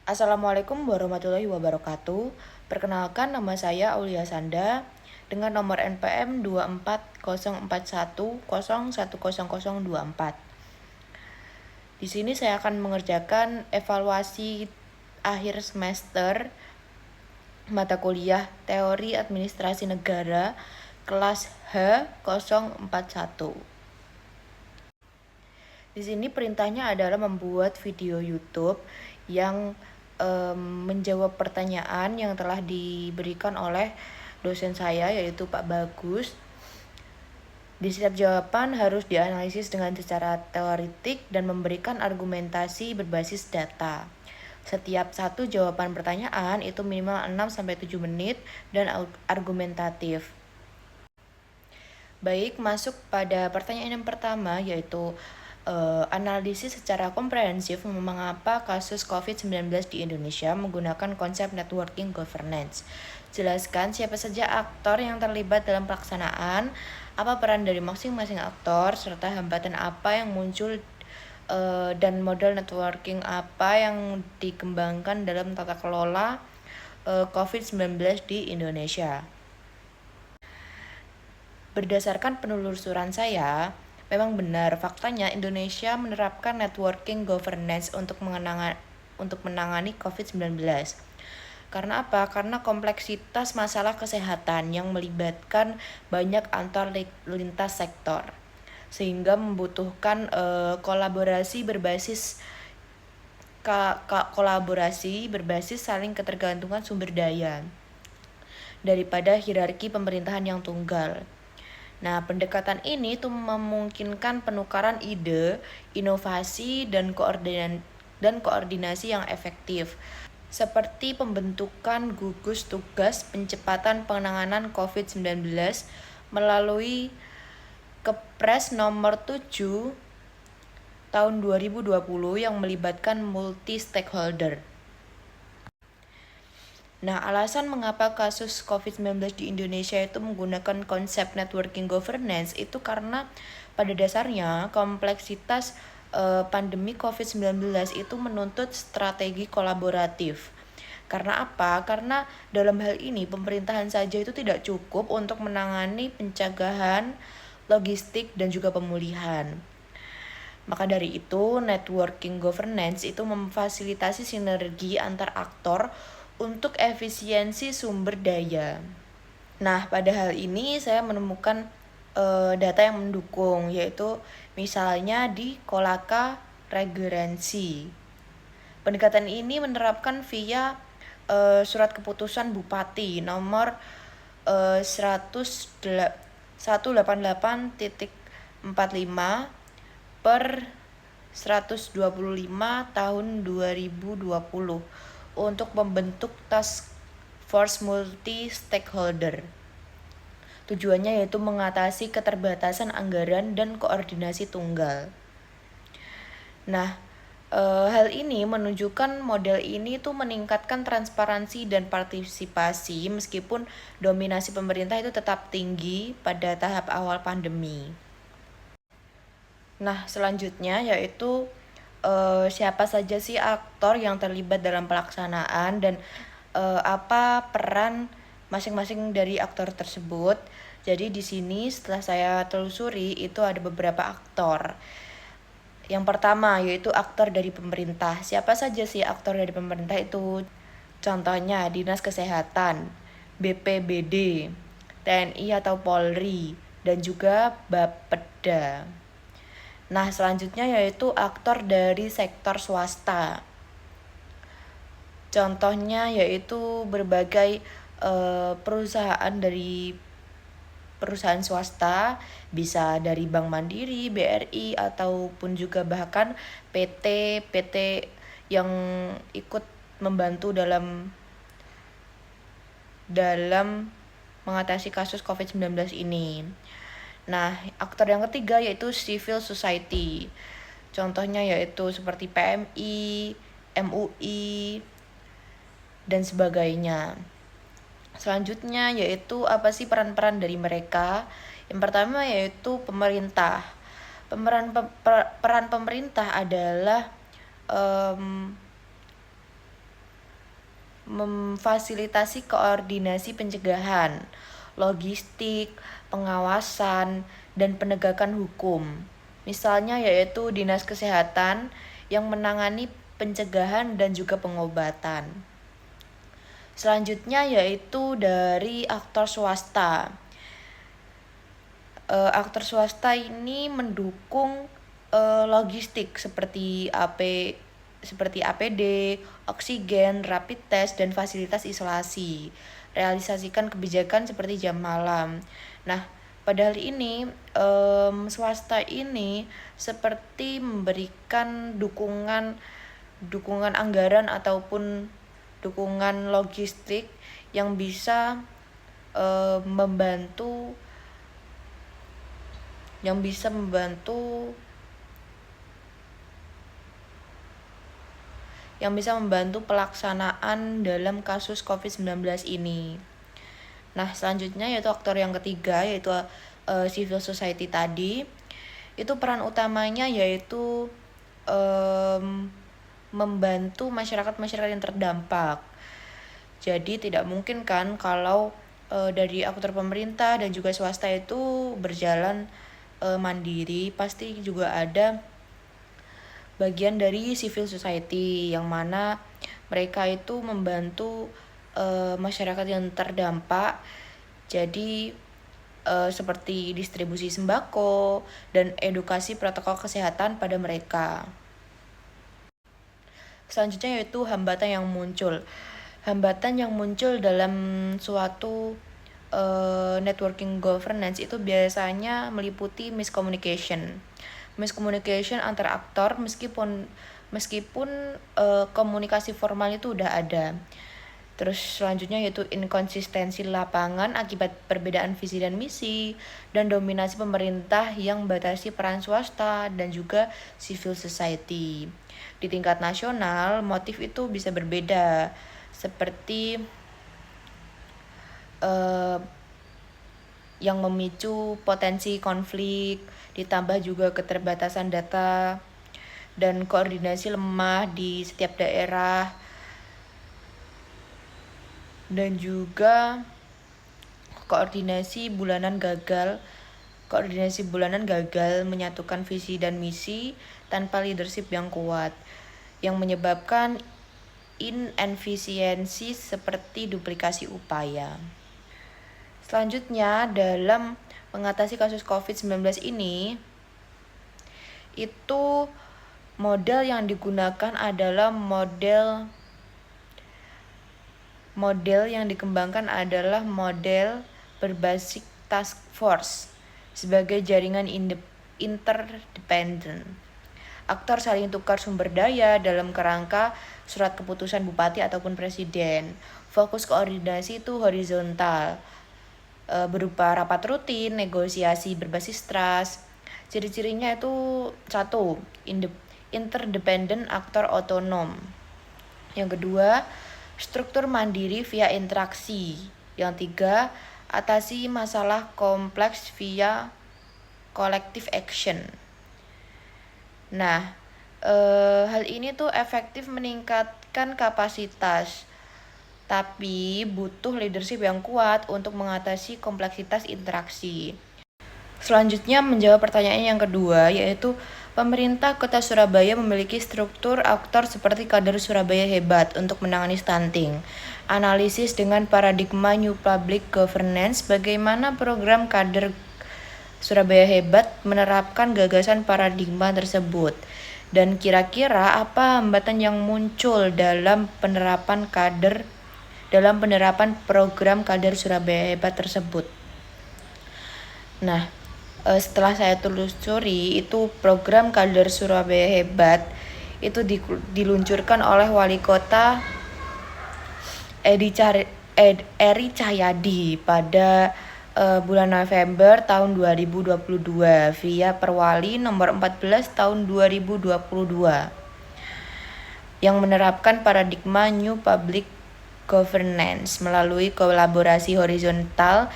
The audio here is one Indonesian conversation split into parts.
Assalamualaikum warahmatullahi wabarakatuh. Perkenalkan, nama saya Aulia Sanda dengan nomor NPM 24041010024. Di sini saya akan mengerjakan evaluasi akhir semester mata kuliah Teori Administrasi Negara kelas H041. Di sini perintahnya adalah membuat video YouTube yang menjawab pertanyaan yang telah diberikan oleh dosen saya, yaitu Pak Bagus. Di setiap jawaban harus dianalisis dengan secara teoritik dan memberikan argumentasi berbasis data. Setiap satu jawaban pertanyaan itu minimal 6-7 menit dan argumentatif. Baik, masuk pada pertanyaan yang pertama, yaitu analisis secara komprehensif mengapa kasus COVID-19 di Indonesia menggunakan konsep networking governance. Jelaskan siapa saja aktor yang terlibat dalam pelaksanaan, apa peran dari masing-masing aktor, serta hambatan apa yang muncul dan model networking apa yang dikembangkan dalam tata kelola COVID-19 di Indonesia. Berdasarkan penelusuran saya, memang benar faktanya Indonesia menerapkan networking governance untuk menangani COVID-19. Karena apa? Karena kompleksitas masalah kesehatan yang melibatkan banyak antar lintas sektor, sehingga membutuhkan kolaborasi berbasis saling ketergantungan sumber daya daripada hierarki pemerintahan yang tunggal. Nah, pendekatan ini tuh memungkinkan penukaran ide, inovasi, dan koordinasi yang efektif, seperti pembentukan gugus tugas pencepatan penanganan COVID-19 melalui Kepres nomor 7 tahun 2020 yang melibatkan multi stakeholder. Nah, alasan mengapa kasus COVID-19 di Indonesia itu menggunakan konsep networking governance itu karena pada dasarnya kompleksitas pandemi COVID-19 itu menuntut strategi kolaboratif. Karena apa? Karena dalam hal ini pemerintahan saja itu tidak cukup untuk menangani pencegahan, logistik, dan juga pemulihan. Maka dari itu, networking governance itu memfasilitasi sinergi antar aktor untuk efisiensi sumber daya. Nah, pada hal ini saya menemukan data yang mendukung, yaitu misalnya di Kolaka Regerensi. Pendekatan ini menerapkan via surat keputusan Bupati nomor 188.45 per 125 tahun 2020 untuk membentuk task force multi stakeholder. Tujuannya yaitu mengatasi keterbatasan anggaran dan koordinasi tunggal. Nah, hal ini menunjukkan model ini tuh meningkatkan transparansi dan partisipasi meskipun dominasi pemerintah itu tetap tinggi pada tahap awal pandemi. Nah, selanjutnya yaitu siapa saja sih aktor yang terlibat dalam pelaksanaan dan apa peran masing-masing dari aktor tersebut. Jadi di sini setelah saya telusuri itu ada beberapa aktor. Yang pertama yaitu aktor dari pemerintah. Siapa saja sih aktor dari pemerintah itu? Contohnya Dinas Kesehatan, BPBD, TNI atau Polri, dan juga Bapeda. Nah, selanjutnya yaitu aktor dari sektor swasta. Contohnya yaitu berbagai perusahaan swasta, bisa dari Bank Mandiri, BRI, ataupun juga bahkan PT yang ikut membantu dalam mengatasi kasus COVID-19 ini. Nah, aktor yang ketiga yaitu civil society. Contohnya yaitu seperti PMI, MUI, dan sebagainya. Selanjutnya yaitu apa sih peran-peran dari mereka? Yang pertama yaitu pemerintah. Peran pemerintah adalah memfasilitasi koordinasi pencegahan, logistik, pengawasan, dan penegakan hukum. Misalnya yaitu Dinas Kesehatan yang menangani pencegahan dan juga pengobatan. Selanjutnya yaitu dari aktor swasta. Aktor swasta ini mendukung logistik seperti APD, oksigen, rapid test, dan fasilitas isolasi. Realisasikan kebijakan seperti jam malam. Nah, pada hal ini swasta ini seperti memberikan dukungan anggaran ataupun dukungan logistik yang bisa membantu pelaksanaan dalam kasus COVID-19 ini. Nah, selanjutnya yaitu aktor yang ketiga yaitu civil society tadi. Itu peran utamanya yaitu membantu masyarakat yang terdampak. Jadi tidak mungkin kan kalau dari aktor pemerintah dan juga swasta itu berjalan mandiri, pasti juga ada bagian dari civil society yang mana mereka itu membantu masyarakat yang terdampak. Jadi seperti distribusi sembako dan edukasi protokol kesehatan pada mereka. Selanjutnya yaitu hambatan yang muncul. Hambatan yang muncul dalam suatu networking governance itu biasanya meliputi miscommunication antar aktor meskipun komunikasi formal itu udah ada. Terus selanjutnya yaitu inkonsistensi lapangan akibat perbedaan visi dan misi, dan dominasi pemerintah yang membatasi peran swasta dan juga civil society. Di tingkat nasional, motif itu bisa berbeda, seperti yang memicu potensi konflik, ditambah juga keterbatasan data dan koordinasi lemah di setiap daerah, dan juga koordinasi bulanan gagal menyatukan visi dan misi tanpa leadership yang kuat, yang menyebabkan inefisiensi seperti duplikasi upaya. Selanjutnya, dalam mengatasi kasus COVID-19 ini, itu model yang digunakan adalah model yang dikembangkan adalah model berbasis task force sebagai jaringan interdependen. Aktor saling tukar sumber daya dalam kerangka surat keputusan bupati ataupun presiden. Fokus koordinasi itu horizontal, berupa rapat rutin, negosiasi berbasis trust. Ciri-cirinya itu 1. Interdependent aktor otonom. Yang kedua, struktur mandiri via interaksi. Yang 3, atasi masalah kompleks via collective action. Nah, hal ini tuh efektif meningkatkan kapasitas, tapi butuh leadership yang kuat untuk mengatasi kompleksitas interaksi. Selanjutnya menjawab pertanyaan yang kedua, yaitu pemerintah Kota Surabaya memiliki struktur aktor seperti kader Surabaya hebat untuk menangani stunting. Analisis dengan paradigma New Public Governance, bagaimana program kader Surabaya hebat menerapkan gagasan paradigma tersebut. Dan kira-kira apa hambatan yang muncul dalam penerapan program kader Surabaya hebat tersebut. Nah, setelah saya telusuri, itu program kader Surabaya hebat itu diluncurkan oleh wali kota Eri Cahyadi pada bulan November tahun 2022 via Perwali nomor 14 tahun 2022 yang menerapkan paradigma New Public Governance melalui kolaborasi horizontal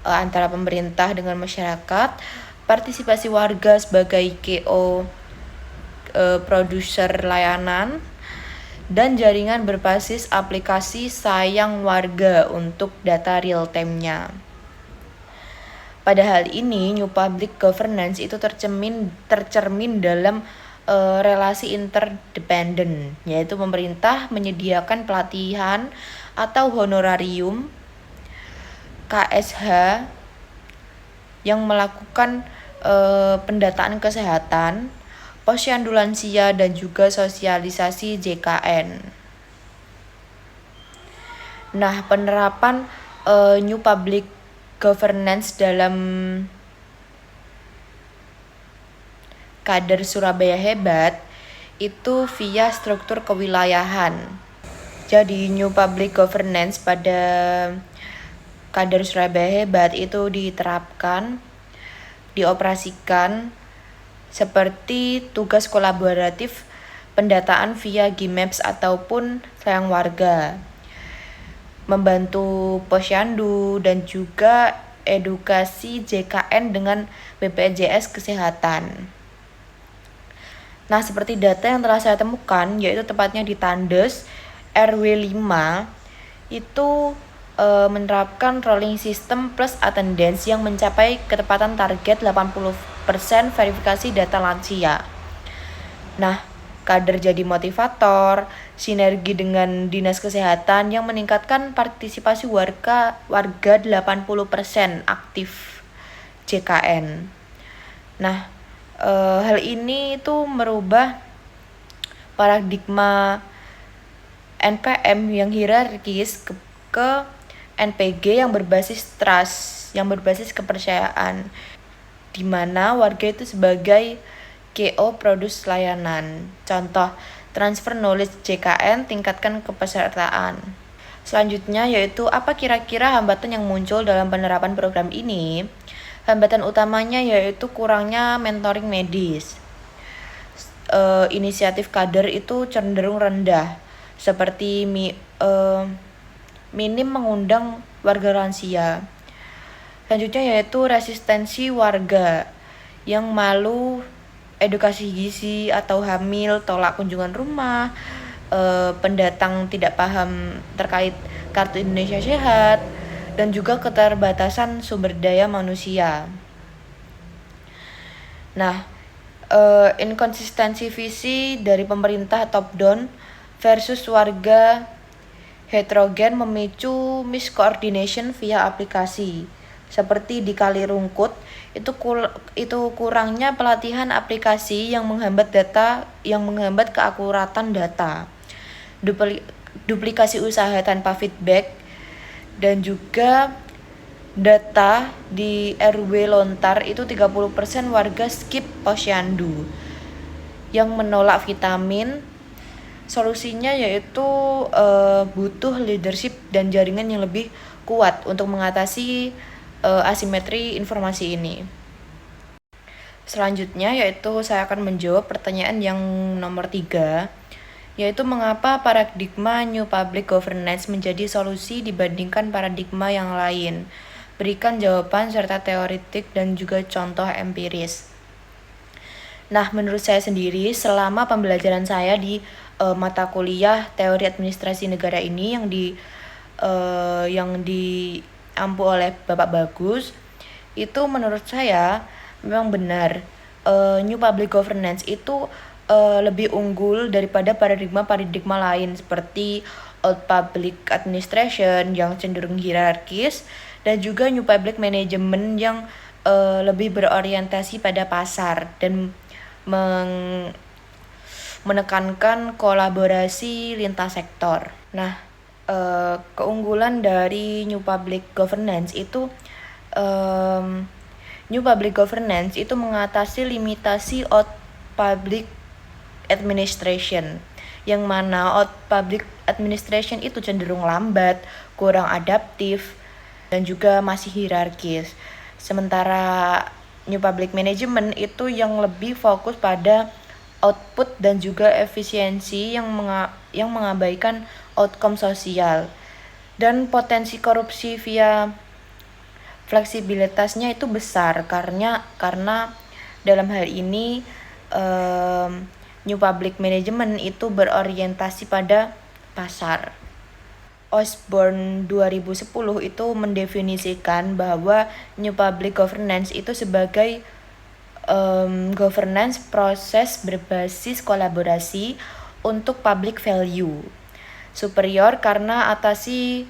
antara pemerintah dengan masyarakat, partisipasi warga sebagai KO produser layanan, dan jaringan berbasis aplikasi sayang warga untuk data real time-nya. Pada hal ini, New Public Governance itu tercermin dalam relasi interdependen, yaitu pemerintah menyediakan pelatihan atau honorarium KSH yang melakukan pendataan kesehatan, posyandu lansia, dan juga sosialisasi JKN. Nah, penerapan New Public Governance dalam kader Surabaya Hebat itu via struktur kewilayahan. Jadi New Public Governance pada kader Surabaya Hebat itu diterapkan, dioperasikan seperti tugas kolaboratif pendataan via GIMAPS ataupun sayang warga, membantu posyandu dan juga edukasi JKN dengan BPJS Kesehatan. Nah, seperti data yang telah saya temukan, yaitu tepatnya di Tandes RW 5 itu menerapkan rolling system plus attendance yang mencapai ketepatan target 80% verifikasi data lansia. Nah, kader jadi motivator, sinergi dengan dinas kesehatan yang meningkatkan partisipasi warga 80% aktif JKN. Nah, hal ini itu merubah paradigma NPM yang hierarkis ke NPG yang berbasis trust, yang berbasis kepercayaan, di mana warga itu sebagai GO produs layanan. Contoh, transfer knowledge JKN, tingkatkan kepesertaan. Selanjutnya yaitu apa kira-kira hambatan yang muncul dalam penerapan program ini? Hambatan utamanya yaitu kurangnya mentoring medis. Inisiatif kader itu cenderung rendah, seperti minim mengundang warga lansia. Selanjutnya yaitu resistensi warga yang malu edukasi gizi atau hamil, tolak kunjungan rumah, pendatang tidak paham terkait Kartu Indonesia Sehat, dan juga keterbatasan sumber daya manusia. Nah, inkonsistensi visi dari pemerintah top down versus warga heterogen memicu miskoordination via aplikasi. Seperti di Kalirungkut, itu kurangnya pelatihan aplikasi yang menghambat keakuratan data. Duplikasi usaha tanpa feedback, dan juga data di RW Lontar itu 30% warga skip posyandu yang menolak vitamin. Solusinya yaitu butuh leadership dan jaringan yang lebih kuat untuk mengatasi asimetri informasi ini. Selanjutnya yaitu saya akan menjawab pertanyaan yang nomor 3, yaitu mengapa paradigma New Public Governance menjadi solusi dibandingkan paradigma yang lain. Berikan jawaban serta teoretik dan juga contoh empiris. Nah, menurut saya sendiri, selama pembelajaran saya di mata kuliah Teori Administrasi Negara ini yang diampu oleh Bapak Bagus, itu menurut saya memang benar New Public Governance itu lebih unggul daripada paradigma lain seperti Old Public Administration yang cenderung hierarkis, dan juga New Public Management yang lebih berorientasi pada pasar dan menekankan kolaborasi lintas sektor. Nah, keunggulan dari New Public Governance itu New Public Governance itu mengatasi limitasi Old Public Administration, yang mana Old Public Administration itu cenderung lambat, kurang adaptif, dan juga masih hierarkis. Sementara New Public Management itu yang lebih fokus pada output dan juga efisiensi yang mengabaikan outcome sosial, dan potensi korupsi via fleksibilitasnya itu besar karena dalam hal ini New Public Management itu berorientasi pada pasar. Osborne 2010 itu mendefinisikan bahwa New Public Governance itu sebagai governance proses berbasis kolaborasi untuk public value superior karena atasi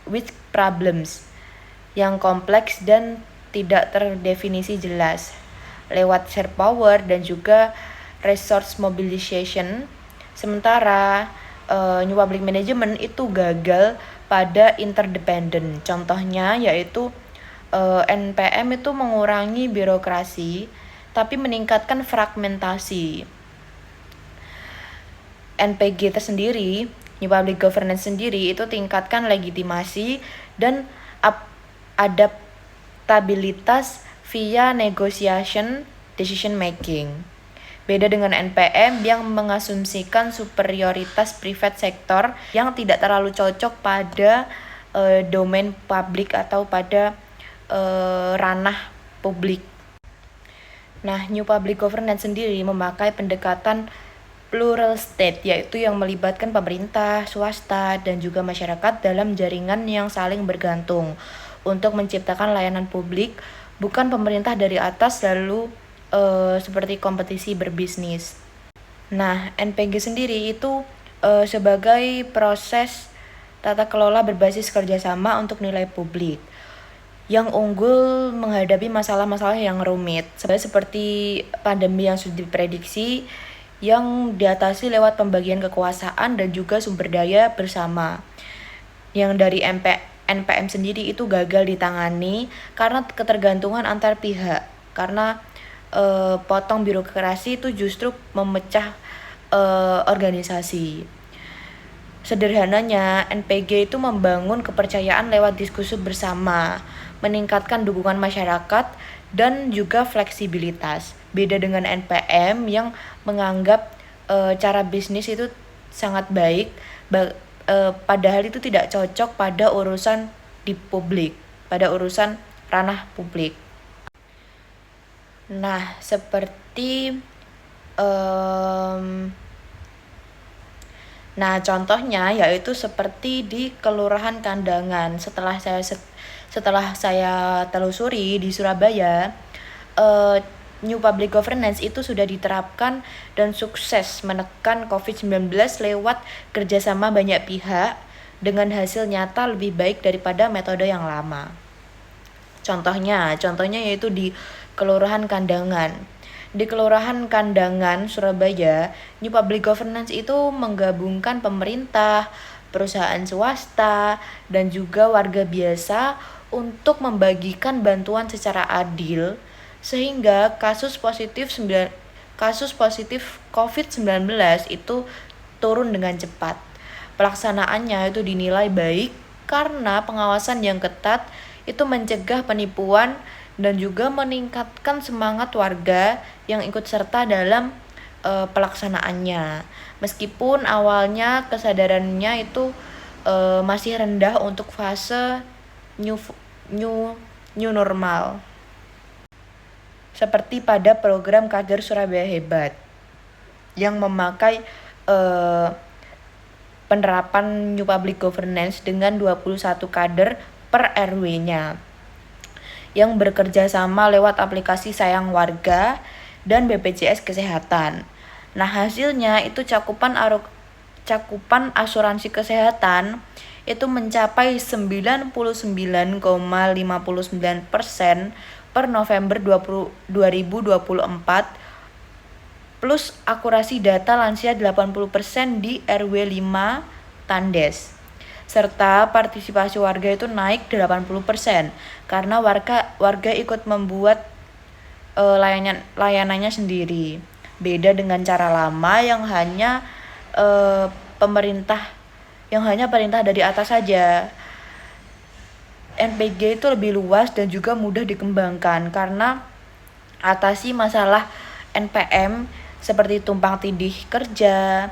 with problems yang kompleks dan tidak terdefinisi jelas lewat share power dan juga resource mobilization. Sementara New Public Management itu gagal pada interdependent. Contohnya yaitu NPM itu mengurangi birokrasi tapi meningkatkan fragmentasi. NPG tersendiri, New Public Governance sendiri itu tingkatkan legitimasi dan adaptabilitas via negotiation decision making. Beda dengan NPM yang mengasumsikan superioritas private sector yang tidak terlalu cocok pada domain publik atau pada ranah publik. Nah, New Public Governance sendiri memakai pendekatan plural state, yaitu yang melibatkan pemerintah, swasta, dan juga masyarakat dalam jaringan yang saling bergantung untuk menciptakan layanan publik, bukan pemerintah dari atas lalu seperti kompetisi berbisnis. Nah, NPG sendiri itu sebagai proses tata kelola berbasis kerjasama untuk nilai publik yang unggul menghadapi masalah-masalah yang rumit seperti pandemi yang sudah diprediksi yang diatasi lewat pembagian kekuasaan dan juga sumber daya bersama. Yang dari NPM sendiri itu gagal ditangani karena ketergantungan antar pihak, karena potong birokrasi itu justru memecah organisasi. Sederhananya, NPG itu membangun kepercayaan lewat diskusi bersama, meningkatkan dukungan masyarakat, dan juga fleksibilitas. Beda dengan NPM yang menganggap cara bisnis itu sangat baik, padahal itu tidak cocok pada urusan di publik, pada urusan ranah publik. Nah, seperti contohnya yaitu seperti di Kelurahan Kandangan. Setelah saya telusuri di Surabaya, New Public Governance itu sudah diterapkan dan sukses menekan COVID-19 lewat kerjasama banyak pihak dengan hasil nyata lebih baik daripada metode yang lama. Contohnya yaitu di Kelurahan Kandangan. Di Kelurahan Kandangan, Surabaya, New Public Governance itu menggabungkan pemerintah, perusahaan swasta, dan juga warga biasa untuk membagikan bantuan secara adil sehingga kasus positif COVID-19 itu turun dengan cepat. Pelaksanaannya itu dinilai baik karena pengawasan yang ketat itu mencegah penipuan dan juga meningkatkan semangat warga yang ikut serta dalam pelaksanaannya. Meskipun awalnya kesadarannya itu masih rendah untuk fase new normal. Seperti pada program Kader Surabaya Hebat yang memakai penerapan New Public Governance dengan 21 kader per RW-nya yang bekerja sama lewat aplikasi Sayang Warga dan BPJS Kesehatan. Nah, hasilnya itu cakupan asuransi kesehatan itu mencapai 99,59% per November 2024 plus akurasi data lansia 80% di RW 5 Tandes. Serta partisipasi warga itu naik 80% karena warga ikut membuat layanannya sendiri. Beda dengan cara lama yang hanya perintah dari atas saja. NPG itu lebih luas dan juga mudah dikembangkan karena atasi masalah NPM seperti tumpang tindih kerja,